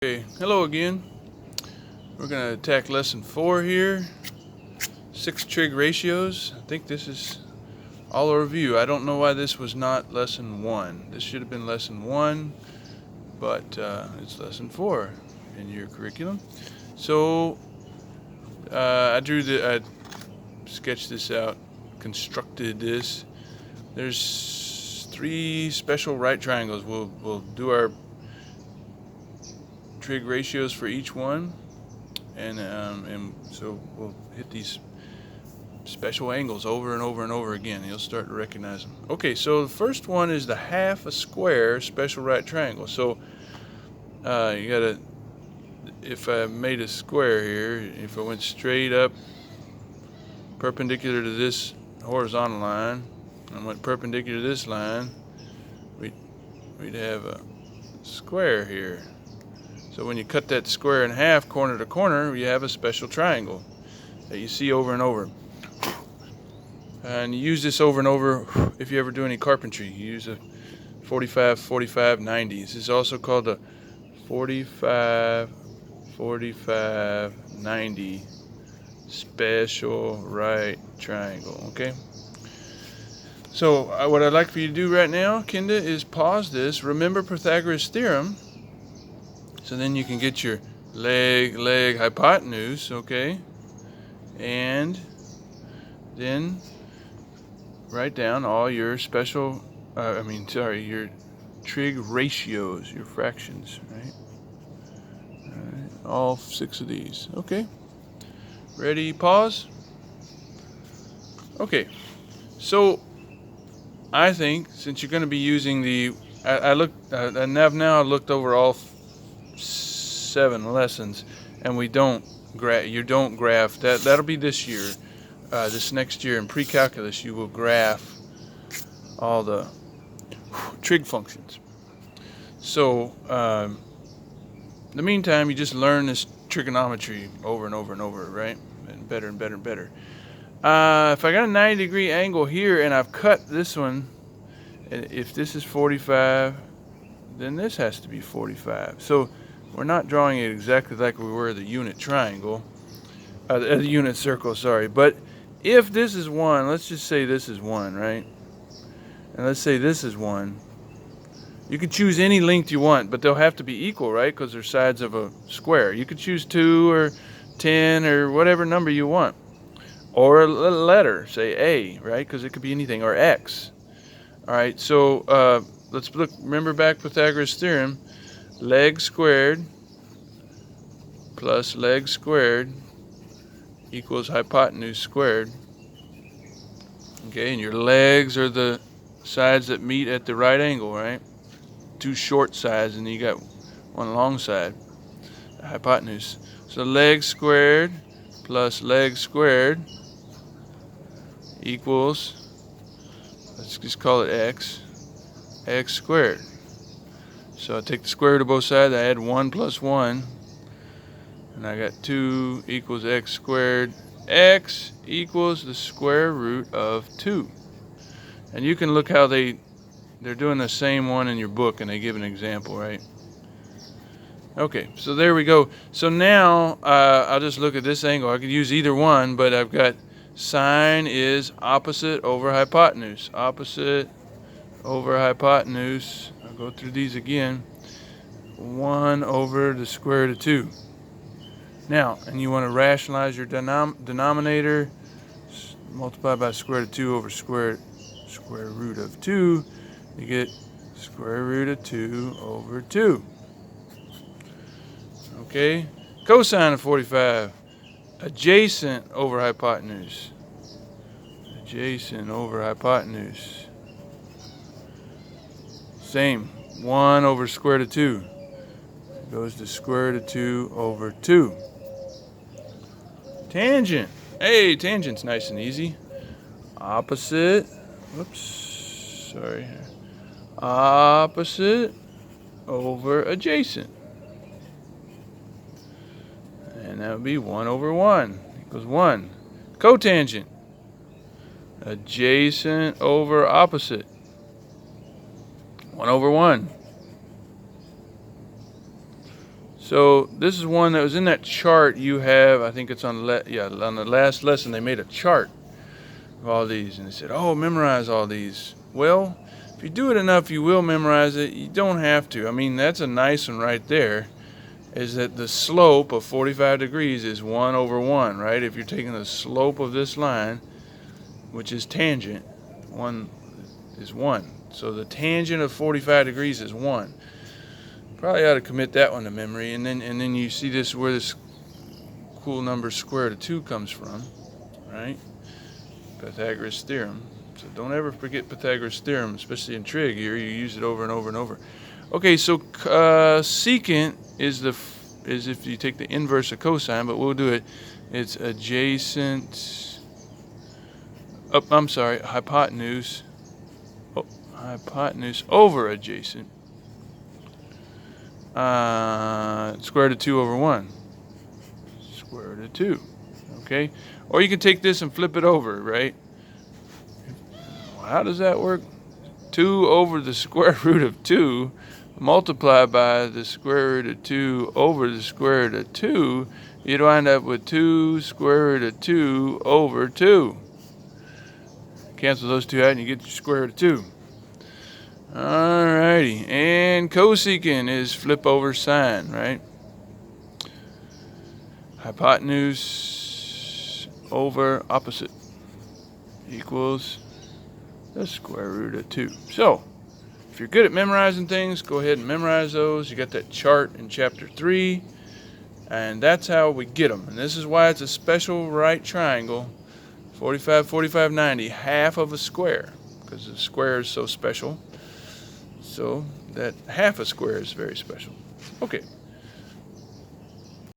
Okay, hello again. We're going to attack lesson 4 here. 6 trig ratios. I think this is all a review. I don't know why this was not lesson 1. This should have been lesson 1, but it's lesson 4 in your curriculum. So I sketched this out, constructed this. There's 3 special right triangles. We'll do our trig ratios for each one, and so we'll hit these special angles over and over and over again. You'll start to recognize them. Okay, so the first one is the half a square special right triangle. So you gotta, if I made a square here, if I went straight up perpendicular to this horizontal line and went perpendicular to this line, we'd have a square here. So when you cut that square in half, corner to corner, you have a special triangle that you see over and over. And you use this over and over if you ever do any carpentry. You use a 45, 45, 90. This is also called the 45, 45, 90 special right triangle, okay? So what I'd like for you to do right now, Kinda, is pause this. Remember Pythagoras' theorem. So then you can get your leg hypotenuse, okay? And then write down all your your trig ratios, your fractions, right? All 6 of these, okay? Ready, pause? Okay, so I think since you're going to be using I've now looked over all 7 lessons, and you don't graph that. That'll be this year. This next year in pre-calculus, you will graph all the trig functions. So in the meantime, you just learn this trigonometry over and over and over, right? And better and better and better. If I got a 90-degree angle here and I've cut this one, and if this is 45, then this has to be 45. So we're not drawing it exactly like we were the unit triangle, the unit circle, sorry. But if this is 1, let's just say this is 1, right? And let's say this is 1. You can choose any length you want, but they'll have to be equal, right? Because they're sides of a square. You could choose 2 or 10 or whatever number you want. Or a letter, say A, right? Because it could be anything, or X. All right, so let's look. Remember back Pythagoras' theorem. Leg squared plus leg squared equals hypotenuse squared. Okay, and your legs are the sides that meet at the right angle, right? 2 short sides, and you got 1 long side, the hypotenuse. So leg squared plus leg squared equals, let's just call it x squared. So I take the square root of both sides, I add 1 plus 1, and I got 2 equals x squared. X equals the square root of 2. And you can look how they're doing the same one in your book, and they give an example, right? Okay, so there we go. So now I'll just look at this angle. I could use either one, but I've got sine is opposite over hypotenuse. Opposite over hypotenuse. I'll go through these again. 1 over the square root of 2. Now, and you want to rationalize your denominator. Multiply by square root of 2 over square root of 2. You get square root of 2 over 2. Okay? Cosine of 45. Adjacent over hypotenuse. Adjacent over hypotenuse. Same. 1 over square root of 2 goes to square root of 2 over 2. Tangent. Hey, tangent's nice and easy. Opposite. Whoops. Sorry. Opposite over adjacent. And that would be 1 over 1 equals 1. Cotangent. Adjacent over opposite. 1 over 1. So this is one that was in that chart you have. I think it's on the last lesson they made a chart of all these, and they said, oh, memorize all these. Well, if you do it enough, you will memorize it. You don't have to. I mean, that's a nice one right there, is that the slope of 45 degrees is 1 over 1, right? If you're taking the slope of this line, which is tangent, 1 is 1. So the tangent of 45 degrees is 1. Probably ought to commit that one to memory. And then you see this, where this cool number square root of 2 comes from, right? Pythagoras theorem. So don't ever forget Pythagoras theorem, especially in trig here. You use it over and over and over. Okay, so secant is if you take the inverse of cosine, but we'll do it. It's adjacent. Oh, I'm sorry, hypotenuse. Oh, hypotenuse over adjacent. Square root of 2 over 1. Square root of 2. Okay? Or you can take this and flip it over, right? How does that work? 2 over the square root of 2 multiplied by the square root of 2 over the square root of 2, you'd wind up with 2 square root of 2 over 2. Cancel those two out and you get your square root of 2. Alrighty, and cosecant is flip over sine, right? Hypotenuse over opposite equals the square root of 2. So, if you're good at memorizing things, go ahead and memorize those. You got that chart in chapter 3, and that's how we get them. And this is why it's a special right triangle, 45, 45, 90, half of a square, because the square is so special. So that half a square is very special. Okay.